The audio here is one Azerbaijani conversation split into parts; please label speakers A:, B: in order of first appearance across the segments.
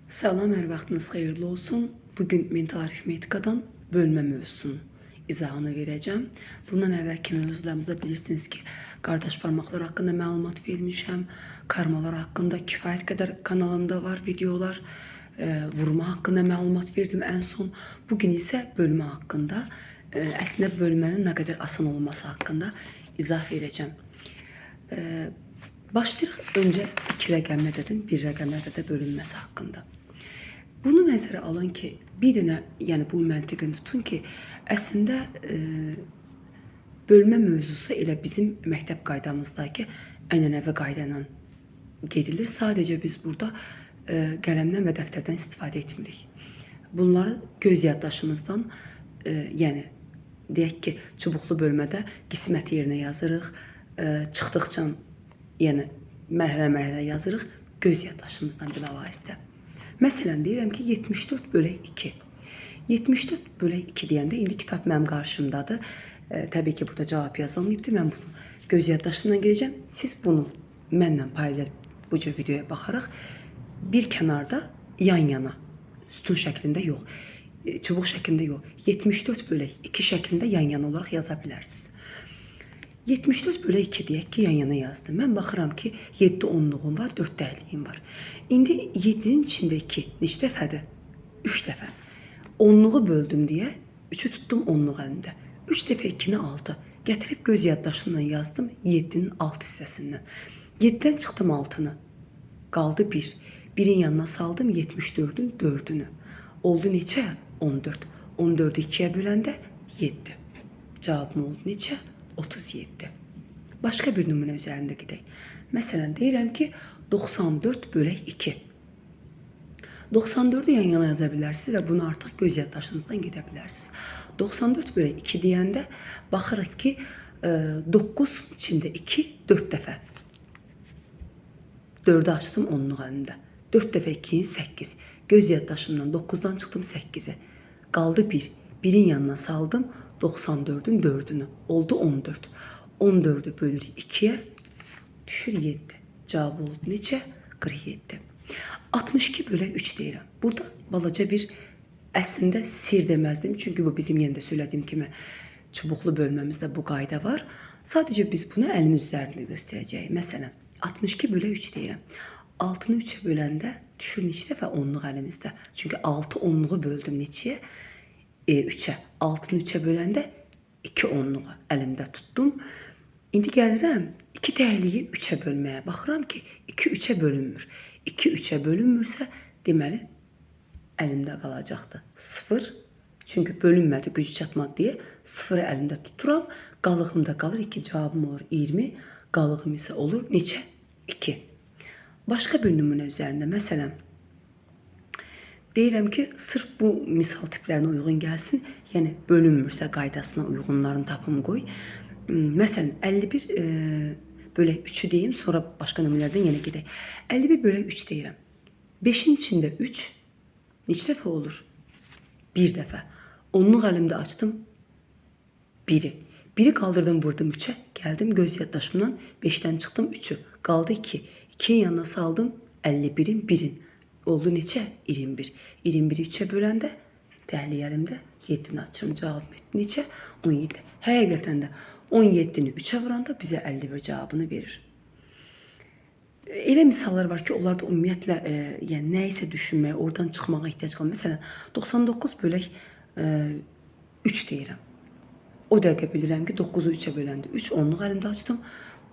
A: Salam, hər vaxtınız xeyirli olsun. Bugün mental aritmetikadan bölmə mövzusunun izahını verəcəm. Bundan əvvəlki mövzularımızda bilirsiniz ki, qardaş barmaqlar haqqında məlumat vermişəm. Karmalar haqqında kifayət qədər kanalımda var videolar. Vurma haqqında məlumat verdim ən son. Bugün isə bölmə haqqında, əslində bölmənin nə qədər asan olması haqqında izah verəcəm. Başlayırıq öncə 2 rəqəmlə dedim, 1 rəqəmlə də bölünməsi haqqında. Bunu nəzərə alın ki, bir dənə, yəni bu məntiqini tutun ki, əslində bölmə mövzusu elə bizim məktəb qaydamızdakı ənənəvi qayda ilə gedilir. Sadəcə biz burada qələmdən və dəftərdən istifadə etmirik. Bunları göz yaddaşımızdan, yəni deyək ki, çubuqlu bölmədə qismət yerinə yazırıq, çıxdıqca, yəni mərhələ-mərhələ yazırıq göz yaddaşımızdan bilavasitə. Məsələn, deyirəm ki, 74 bölək 2. 74 bölək 2 deyəndə, indi kitab mənim qarşımdadır. Təbii ki, burada cavab yazılmayıbdır. Mən bunu göz yaddaşımdan gedəcəm. Siz bunu mənlə paralel bu cür videoya baxaraq bir kənarda yan-yana, sütun şəklində yox, çubuq şəklində yox, 74 bölək 2 şəklində yan-yana olaraq yaza bilərsiniz. 74 bölək 2 deyək ki, yan-yana yazdım. Mən baxıram ki, 7 onluğum var, 4 dəhliyim var. İndi 7-nin içində 2 neçə dəfədir? 3 dəfə. Onluğu böldüm deyə 3-ü tutdum onluq əlində. 3 dəfə 2-ni 6. Gətirib göz yaddaşımla yazdım 7-nin 6 hissəsindən. 7-dən çıxdım 6-nı. Qaldı 1. 1-in yanına saldım 74-ün 4-ünü. Oldu neçə? 14. 14-ü 2-yə böləndə 7. Cavabım oldu neçə? 37. Başqa bir nümunə üzərində gedək. Məsələn, deyirəm ki, 94 bölək 2. 94-ü yan-yana yaza bilərsiniz və bunu artıq göz yaddaşınızdan gedə bilərsiniz. 94 bölək 2 deyəndə baxırıq ki, 9 içində 2, 4 dəfə. 4-ü açdım onluq əlində. 4 dəfə 2-nin 8. Göz yaddaşımdan 9-dan çıxdım 8-ə. Qaldı 1. 1-in yanına saldım 94-ün 4-ünü. Oldu 14. 14-ü bölürük 2-yə, düşür 7. Cavabı oldu neçə? 47. 62 bölək 3 deyirəm. Burada balaca bir əslində sir deməzdim. Çünki bu bizim yenə də söylədiyim kimi çubuqlu bölməmizdə bu qayda var. Sadəcə biz bunu əlimiz üzərində göstərəcəyik. Məsələn, 62 bölək 3 deyirəm. 6-nı 3-ə böləndə düşür neçə dəfə onluq əlimizdə. Çünki 6 onluğu böldüm neçəyə? 3-ə. 6-nı 3-ə böləndə 2 onluğu əlimdə tutdum. İndi gəlirəm 2 dəhliyi 3-ə bölməyə. Baxıram ki, 2 3-ə bölünmür. 2 3-ə bölünmürsə, deməli, əlimdə qalacaqdır 0. Çünki bölünmədi, gücü çatmadı deyə 0-ı əlimdə tuturam. Qalığımda qalır 2, cavabım olur 20. Qalığım isə olur neçə? 2. Başqa bir nümunə üzərində, məsələn, deyirəm ki, sırf bu misal tiplərinə uyğun gəlsin, yəni bölünmürsə qaydasına uyğunlarını tapım qoy. Məsələn, 51 bölək 3-ü deyim, sonra başqa nümunələrdən yenə gedək. 51 bölək 3 deyirəm. 5-in içində 3 neçə dəfə olur? 1 dəfə. Onluq əlimdə açdım 1-i. 1-i qaldırdım, vurdum 3-ə, gəldim göz yaddaşımdan 5-dən çıxdım 3-ü. Qaldı 2. 2-nin yanına saldım 51-in 1-in. Oldu neçə? 21. 21-i 3-ə böləndə dəhliyi əlimdə 7-ni açıram. Cavabım etdi neçə? 17. Həqiqətən də 17-ni 3-ə vuranda bizə 51 cavabını verir. Elə misallar var ki, onlarda ümumiyyətlə yəni nəyisə düşünməyə, oradan çıxmağa ehtiyac qalır. Məsələn, 99 bölək 3 deyirəm. O dəqiqə bilirəm ki, 9-u 3-ə böləndə 3, onluq əlimdə açdım.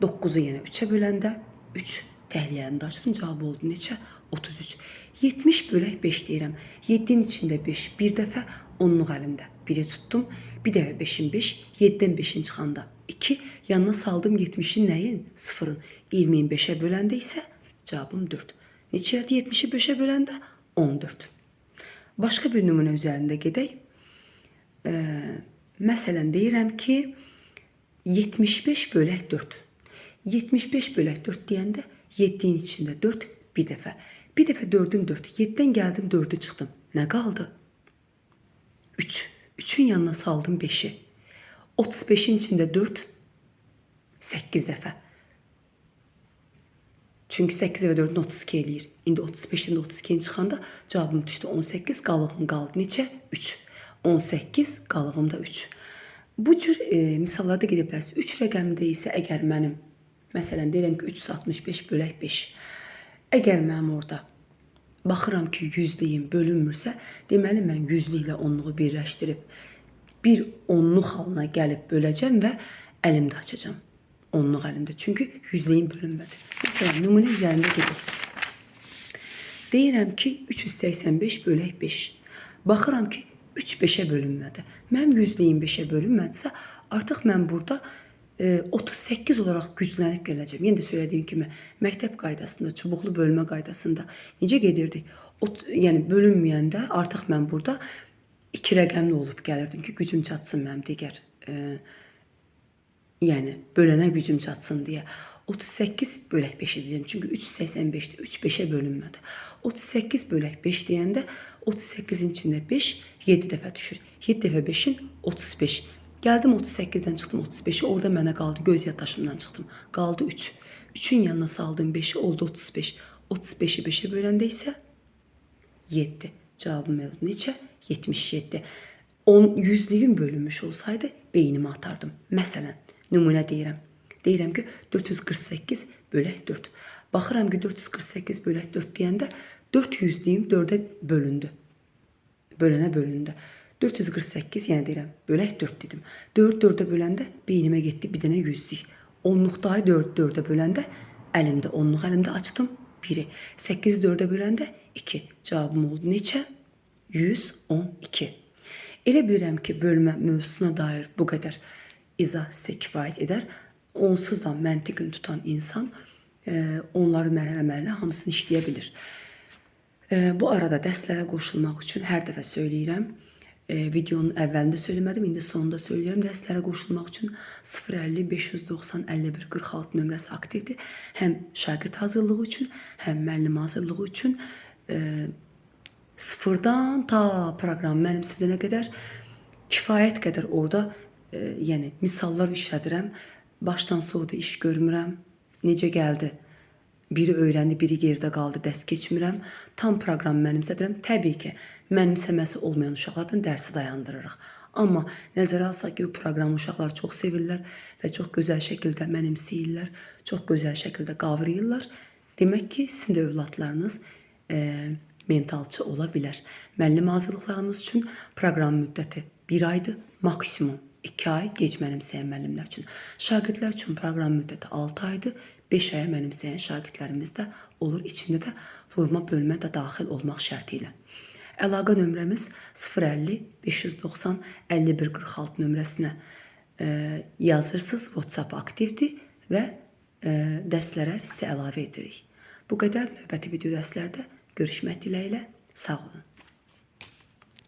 A: 9-u yenə 3-ə böləndə 3, dəhliyi əlimdə açdım. Cavabı oldu neçə? 33. 70 bölək 5 deyirəm. 7-nin içində 5, bir dəfə onluq əlimdə. 1-i tutdum, bir dəfə 5-in 5, 7-dən 5-in çıxanda 2, yanına saldım 70-in nəyin? 0-ın. 20-in 5-ə böləndə isə cavabım 4. Neçədir 70-i 5-ə böləndə? 14. Başqa bir nümunə üzərində gedək. Məsələn, deyirəm ki, 75 bölək 4. 75 bölək 4 deyəndə 7-in içində 4 bir dəfə. Bir dəfə 4-ün 4. 7-dən gəldim 4-ü çıxdım. Nə qaldı? 3. 3-ün yanına saldım 5-i. 35-in içində 4. 8 dəfə. Çünki 8 və 4-ün 32 eləyir. İndi 35-dən 32-ni çıxanda cavabım düşdü 18, qalığım qaldı neçə? 3. 18, qalığım da 3. Bu cür misallarda gedə bilərsiniz. 3 rəqəmində isə əgər mənim, məsələn, deyirəm ki, 365 bölək 5. Əgər mənim orada baxıram ki, yüzlüyüm bölünmürsə, deməli mən yüzlü ilə onluğu birləşdirib bir onluq halına gəlib böləcəm və əlimdə açacağım. Onluq əlimdə. Çünki yüzlüyüm bölünmədi. Məsələn, nümunə üzərində gedik. Deyirəm ki, 385 bölək 5. Baxıram ki, 3 5-ə bölünmədi. Mənim yüzlüyüm 5-ə bölünmədisə, artıq mən burada 38 olaraq güclənib gələcəm. Yenə də söylədiyim kimi, məktəb qaydasında, çubuqlu bölmə qaydasında necə gedirdik? Yəni, bölünməyəndə artıq mən burada 2 rəqəmli olub gəlirdim ki, gücüm çatsın mənim digər, yəni, bölənə gücüm çatsın deyə. 38 bölək 5 edəcəm. Çünki 385-dir. 3 5-ə bölünmədi. 38 bölək 5 deyəndə 38-in içində 5 7 dəfə düşür. 7 dəfə 5-in 35. Gəldim 38-dən çıxdım 35-i. Orada mənə qaldı, göz yaddaşımdan çıxdım. Qaldı 3. 3-ün yanına saldım 5-i, oldu 35. 35-i 5-ə böləndə isə 7. Cavabım neçə? 77. 100-lüyün bölünmüş olsaydı beynimi atardım. Məsələn, nümunə deyirəm. Deyirəm ki, 448 bölək 4. Baxıram ki, 448 bölək 4 deyəndə 400-lüyüm 4-ə bölündü. Bölənə bölündü. 448, yəni deyirəm, bölək 4 dedim. 4 4-ə böləndə beynimə getdi bir dənə 100-lük. Onluqdayı 4 4-ə böləndə əlimdə, onluq əlimdə açdım 1-i. 8 4-ə böləndə 2. Cavabım oldu neçə? 112. Elə bilirəm ki, bölmə mövzusuna dair bu qədər izah sizə kifayət edər. Onsuz da məntiqin tutan insan onları mərhələmərlə hamısını işləyə bilir. Bu arada dərslərə qoşulmaq üçün hər dəfə söyləyirəm. Videonun əvvəlində söyləmədim, indi sonunda söyləyirəm. Dərslərə qoşulmaq üçün 050 590 51 46 nömrəsi aktivdir. Həm şagird hazırlığı üçün, həm müəllim hazırlığı üçün sıfırdan ta proqram mənimsədənə qədər kifayət qədər orada yəni misallar işlədirəm. Başdan soğuda iş görmürəm. Necə gəldi? Biri öyrəndi, biri geridə qaldı, dərs keçmirəm. Tam proqram mənimsədirəm. Təbii ki, mənimsəməsi olmayan uşaqlardan dərsi dayandırırıq. Amma nəzərə alsaq ki, bu proqramı uşaqlar çox sevirlər və çox gözəl şəkildə mənimsəyirlər, çox gözəl şəkildə qavrayırlar. Demək ki, sizin də övladlarınız mentalçı ola bilər. Müəllim hazırlıqlarımız üçün proqram müddəti 1 aydır, maksimum 2 ay gec mənimsəyən müəllimlər üçün. Şagirdlər üçün proqram müddəti 6 aydır, 5 aya mənimsəyən şagirdlərimiz də olur. İçində də vurma, bölmə də daxil olmaq şərti ilə. Əlaqə nömrəmiz 050 590 51 46 nömrəsinə yazırsınız. WhatsApp aktivdir və dərslərə sizə əlavə edirik. Bu qədər. Növbəti video dərslərdə görüşmək diləyilə. Sağ olun.